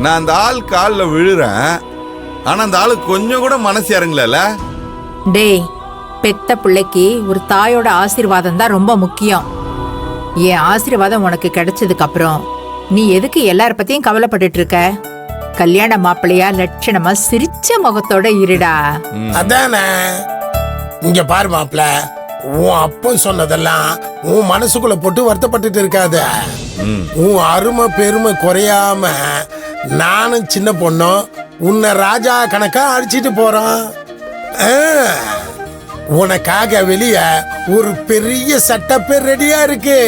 நான் அந்த ஆள் காலில் விழுறேன், ஆனா அந்த ஆளுக்கு கொஞ்சம் கூட மனசு இறங்கல. டேய், பெத்த பிள்ளைக்கு ஒரு தாயோட ஆசீர்வாதம் தான் ரொம்ப முக்கியம். என் ஆசீர்வாதம் உனக்கு கிடைச்சதுக்கு அப்புறம் நீ எதுக்கு எல்லார பத்தியும் கவலைப்பட்டுட்டு இருக்க? கல்யாண மாப்பிள்ளையா லட்சணமா சிரிச்ச முகத்தோட இருடா. அதானே. இங்க பாரு மாப்பிள்ள, உன் அப்பா சொன்னதெல்லாம் உன் மனசுக்குள்ள போட்டு வருத்தப்பட்டுட்டு இருக்காத. உன் அருமை பெருமை குறையாம நானும் சின்ன பொண்ணும் உன்னை ராஜா கணக்கா அடிச்சிட்டு போறோம். உனக்காக வெளிய ஒரு பெரிய செட்டப் ரெடியா இருக்கு.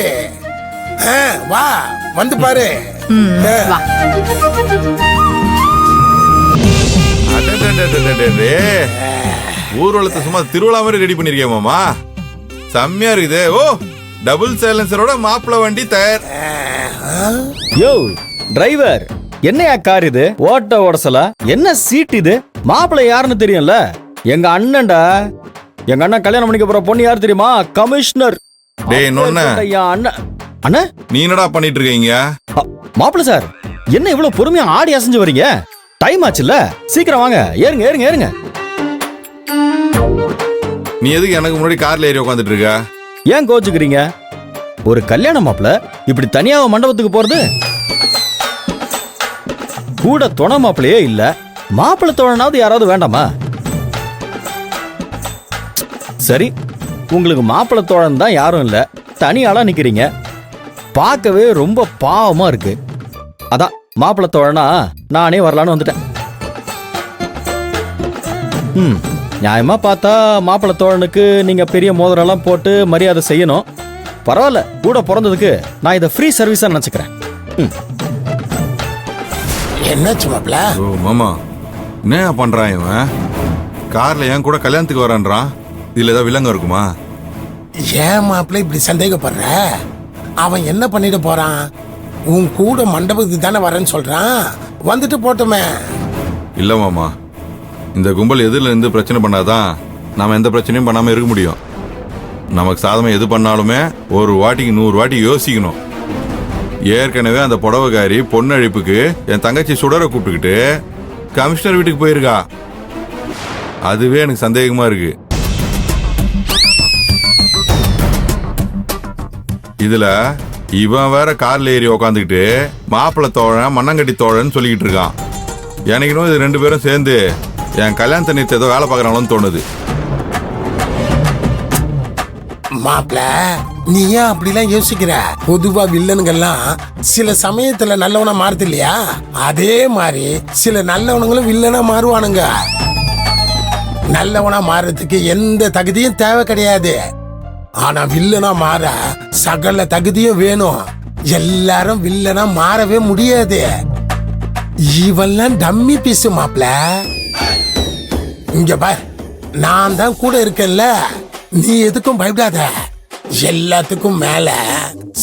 வா வந்து பாரு. ஊர்வலத்தை சும்மா திருவிழா மாதிரி ரெடி பண்ணிருக்கேன் மாமா. செம்மையா இருக்குது. ஓ, டபுள் சைலன்சரோட மாப்பிள்ள வண்டி தயார். யோ டிரைவர், என்னையா கார் இது? ஓட்ட ஓடசலா என்ன சீட் இது? மாப்பிள்ள யாருன்னு தெரியும்ல? எங்க அண்ணன்டா. எங்க அண்ணன் கல்யாணம் பண்ணிக்க போற பொண்ணு யாரு தெரியுமா? கமிஷனர். டேய் நொண்ணே, அண்ணன் அண்ணா நீ என்னடா பண்ணிட்டு இருக்கீங்க? மாப்பிள்ள சார், என்ன இவ்வளவு பொறுமையா ஆடி அசைஞ்சு வரீங்க? டைம் ஆச்சுல்ல, சீக்கிரம் வாங்க. ஏறுங்க ஏறுங்க ஏறுங்க. நீ எதுக்கு எனக்கு முன்னாடி கார்ல ஏறி உட்காந்துட்டு இருக்க? ஏன் கோச்சுக்கிறீங்க? ஒரு கல்யாண மாப்பிள்ள இப்படி தனியாக மண்டபத்துக்கு போறது? கூட துணை மாப்பிள்ளையே இல்ல, மாப்பிள்ள தோழனாவது யாராவது வேண்டாமா? சரி, உங்களுக்கு மாப்பிள்ள தோழன் தான் யாரும் இல்ல, தனியாளா நிக்கிறீங்க. பார்க்கவே ரொம்ப பாவமா இருக்கு. அதான் மாப்பிள்ள தோழனா நானே வரலான்னு வந்துட்டேன். நியாயமா பார்த்தா மாப்பிள்ள தோழனுக்கு நீங்க பெரிய மோதிரம் போட்டு மரியாதை செய்யணும். பரவாயில்ல, கூட பிறந்ததுக்கு நான் இதை ஃப்ரீ சர்வீஸா நினைச்சுக்கிறேன். என்னாச்சு மாப்பிள்ள? ஓ மாமா, என்ன பண்றான் இவன்? கார்ல என் கூட கல்யாணத்துக்கு வரான்றான். இதுல ஏதாவது வில்லங்கம் இருக்குமா? ஏன் மாப்பிள்ள இப்படி சந்தேகப்படுற? அவன் என்ன பண்ணிட்டு போறான்? உன் கூட மண்டபத்துக்கு தானே வரேன்னு சொல்றான். வந்துட்டு போட்டுமே. இல்ல மாமா, இந்த கும்பல் எதிரில் இருந்து பிரச்சனை பண்ணாதான் நாம எந்த பிரச்சனையும் பண்ணாம இருக்க முடியும். நமக்கு சாதமா எது பண்ணாலுமே ஒரு வாட்டிக்கு 100 வாட்டி யோசிக்கணும். ஏற்கனவே அந்த புடவைக்காரி பொண்ணழிப்புக்கு என் தங்கச்சி சுடரை கூப்பிட்டுக்கிட்டு கமிஷனர் வீட்டுக்கு போயிருக்கா. அதுவே எனக்கு சந்தேகமா இருக்கு. இதுல இவன் வேற கார்ல ஏறி உக்காந்துக்கிட்டு மாப்பிள்ள தோழன் மண்ணங்கட்டி தோழன் சொல்லிக்கிட்டு இருக்கான். எனக்கு இது 2 பேரும் சேர்ந்து என் கல்யாணத்தை நிறுத்த ஏதோ வேலை பார்க்கறாங்களோன்னு தோணுது. மாப்பிள்ள, நீ ஏன் அப்படிலாம் யோசிக்கிற? பொதுவா வில்லனுங்கெல்லாம் சில சமயத்துல நல்லவனா மாறுது இல்லையா? அதே மாதிரி சில நல்லவனுங்களும் வில்லனா மாறுவானுங்க. நல்லவனா மாறுறதுக்கு எந்த தகுதியும் தேவை கிடையாது. ஆனா வில்லனா மாற சகல தகுதியும் வேணும். எல்லாரும் வில்லனா மாறவே முடியாது. இவெல்லாம் டம்மி பீஸ் மாப்பிள்ள. இங்க பார், நான் தான் கூட இருக்கேன்ல, நீ எதுக்கும் பயப்படாத. எல்லாத்துக்கும் மேல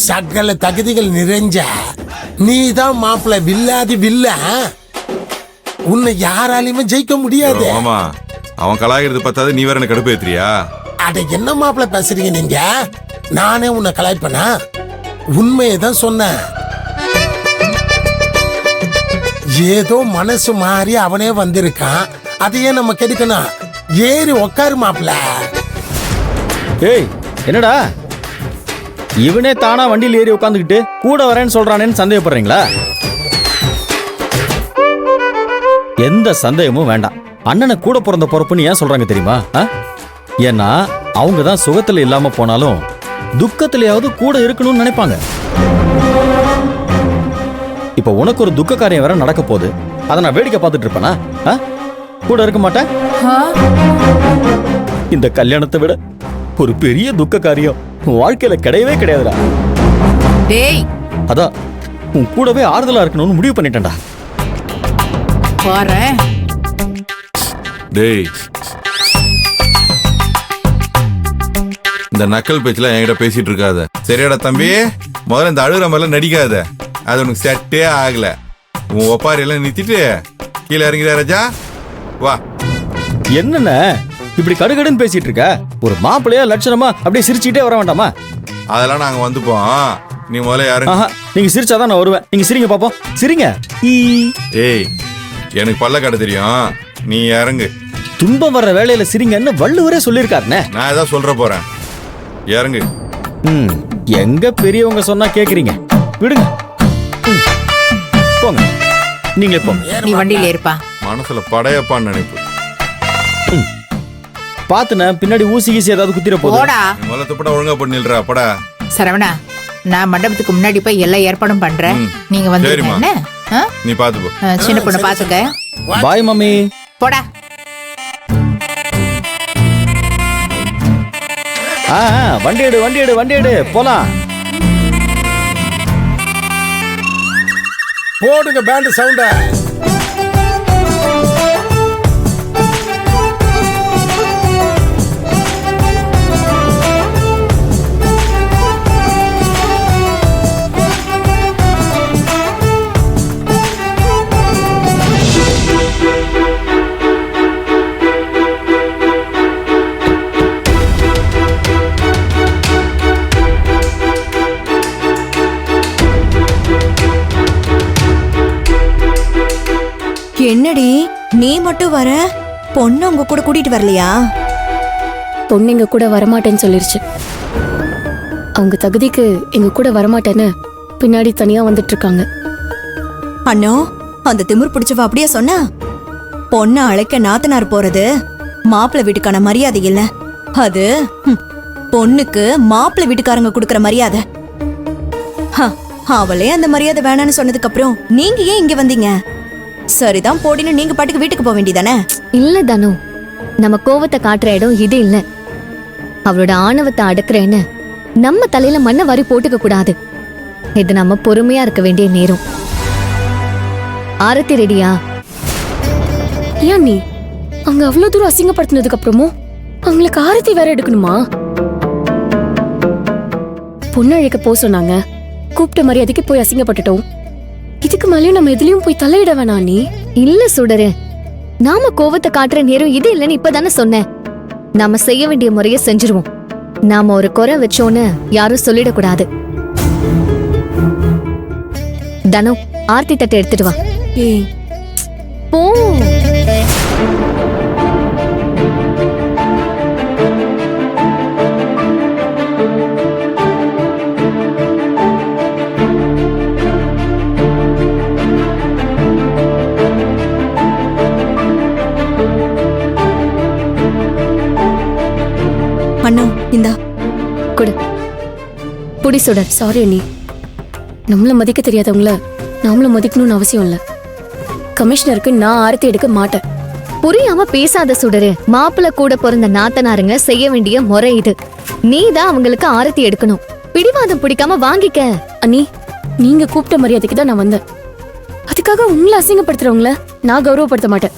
சகல தகுதிகள் நிறைஞ்ச நீ தான் மாப்பிள்ள. வில்லாதி வில்ல, உன்னை யாராலையுமே ஜெயிக்க முடியாது. ஆமா, அவன் கலாய்கிறது பார்த்தாது நீ வேற என்ன கடுப்பு ஏத்துறியா? அட என்ன மாப்பிள்ள பேசுறீங்க நீங்க? நானே உன்னை கலாய்ப்பனா? உண்மையை தான் சொன்னேன். ஏதோ மனசு மாறி அவனே வந்திருக்கான், அதையே நம்ம கெடுக்கணும். ஏறி உக்காரு மாப்பிள்ள. ஏய் என்னடா, இவனே தானா வண்டியில் ஏறி உட்காந்துக்கிட்டு கூட வரேன்னு சொல்றானேன்னு சந்தேகப்படுறீங்களா? எந்த சந்தேகமும் வேண்டாம். அண்ணனை கூட பிறந்த பொறுப்புன்னு ஏன் சொல்றாங்க தெரியுமா? ஏன்னா அவங்க தான் சுகத்துல இல்லாம போனாலும் துக்கத்திலேயாவது கூட இருக்கணும்னு நினைப்பாங்க. இப்ப உனக்கு ஒரு துக்க காரியம் வேற நடக்க போகுது, அதை நான் வேடிக்கை பார்த்துட்டு இருப்பேனா? கூட இருக்க மாட்டேன். இந்த கல்யாணத்தை விட ஒரு பெரிய துக்க காரியம் வாழ்க்கையில கிடையவே கிடையாதுடா. டேய், அதான் உன் கூடவே ஆறுதலா இருக்கணும்னு முடிவு பண்ணிட்டேன்டா. பாரேன். டேய், இந்த நக்கல் பேச்சுல என்கிட்ட பேசிட்டு இருக்காத, சரியாடா தம்பி? முதல்ல இந்த அழுகிற மாதிரிலாம் நடிக்காத, அது உனக்கு செட்டே ஆகல. உன் ஒப்பாரியெல்லாம் நிறுத்திட்டு கீழே இறங்கிட ராஜா. வா. என்னென்ன இப்படி கடுகடுன்னு பேசிட்டு இருக்க? ஒரு மாப்பிள்ளையா லட்சணமா அப்படியே சிரிச்சுட்டே வர வேண்டாமா? அதெல்லாம் நாங்க வந்துப்போம். நீ முதல்ல யாருங்க? ஆஹா நீங்க சிரிச்சாதான் நான் வருவேன். நீங்க சிரிங்க பாப்போம். சிரிங்க. ஈ. ஏய், எனக்கு பல்ல காட்ட தெரியும், நீ இறங்கு. துன்பம் வர்ற வேலையில சிரிங்கன்னு வள்ளுவரே சொல்லியிருக்காருண்ணே. நான் ஏதாவது சொல்ற போறேன், இறங்கு. ம், எங்க பெரியவங்க சொன்னா கேக்குறீங்க, விடுங்க. ம், போங்க, நீங்களே போங்க. நீ வண்டியில இருப்பா. மனசுல படையப்பான்னு நினைப்பு. பாத்துன பின்னாடி ஊசி கீசி ஏதாவது குத்திர போதும். போடா நீ முதல்ல துப்படா ஒழுங்கா பண்ணிடுறா படா. சரவணா, நான் மண்டபத்துக்கு முன்னாடி போய் எல்லா ஏற்பாடும் பண்றேன். ம். நீங்க வந்து சரிம்மா. என்ன ஆ? நீ பாத்து போ. சின்ன பொண்ணு பாத்துக்க. Bye mummy. போடா. வண்டி எடு வண்டி எடு வண்டி எடு போலாம். போடுங்க பேண்ட் சவுண்ட. என்னடி நீ மட்டும் வர, பொண்ணு உங்க கூட கூட்டிட்டு வரலையா? பொண்ணு எங்க கூட வரமாட்டேன்னு சொல்லிருச்சு. அவங்க தகுதிக்கு எங்க கூட வரமாட்டேன்னு பின்னாடி தனியா வந்துட்டு இருக்காங்க. அண்ணோ, அந்த திமிர் பிடிச்சவ அப்படியே சொன்னா? பொண்ணு அழைக்க நாத்தனார் போறது மாப்பிள்ளை வீட்டுக்கான மரியாதை இல்ல, அது பொண்ணுக்கு மாப்பிள்ளை வீட்டுக்காரங்க கொடுக்கற மரியாதை. அவளே அந்த மரியாதை வேணான்னு சொன்னதுக்கு அப்புறம் நீங்க ஏன் இங்க வந்தீங்க? சரிதான் போடின்னு நீங்க பாட்டுக்கு வீட்டுக்கு போக வேண்டியதானே? இல்ல தனு, நம்ம கோவத்தை காட்டுற இடம் இது இல்ல. அவளோட ஆணவத்தை அடக்குறேன்னு நம்ம தலையில மண்ணை வாரி போட்டுக்க கூடாது. இது நம்ம பொறுமையா இருக்க வேண்டிய நேரம். ஆரத்தி ரெடியா? ஏன் நீ அங்க அவ்வளவு தூரம் அசிங்கப்படுத்தினதுக்கு அப்புறமும் அவங்களுக்கு ஆரத்தி வேற எடுக்கணுமா? பொண்ணு அழைக்க போ சொன்னாங்க, கூப்பிட்ட மரியாதைக்கு போய் அசிங்கப்பட்டுட்டோம். இதுக்கு மேலேயும் நம்ம எதுலயும் போய் தலையிட வேணா. நீ இல்ல சுடரு, நாம கோவத்தை காட்டுற நேரம் இது இல்லைன்னு இப்பதானே சொன்னேன். நாம செய்ய வேண்டிய முறையை செஞ்சிருவோம். நாம ஒரு குறை வச்சோன்னு யாரும் சொல்லிடக்கூடாது. தனு, ஆர்த்தி தட்டை எடுத்துட்டு வா. ஏய், போ. அண்ணா இந்தா. கொடு. புடி சுடர். சாரி அண்ணி, நம்மள மதிக்க தெரியாதவங்கள நாமளும் மதிக்கணும்னு அவசியம் இல்ல. கமிஷனருக்கு நான் ஆரத்தி எடுக்க மாட்டேன். புரியாம பேசாத சுடரு. மாப்பிள்ள கூட பிறந்த நாத்தனாருங்க செய்ய வேண்டிய முறை இது. நீதான் அவங்களுக்கு ஆரத்தி எடுக்கணும். பிடிவாதம் பிடிக்காம வாங்கிக்க. அண்ணி, நீங்க கூப்பிட்ட மரியாதைக்கு தான் நான் வந்தேன். அதுக்காக உங்களை அசிங்கப்படுத்துறவங்கள நான் கௌரவப்படுத்த மாட்டேன்.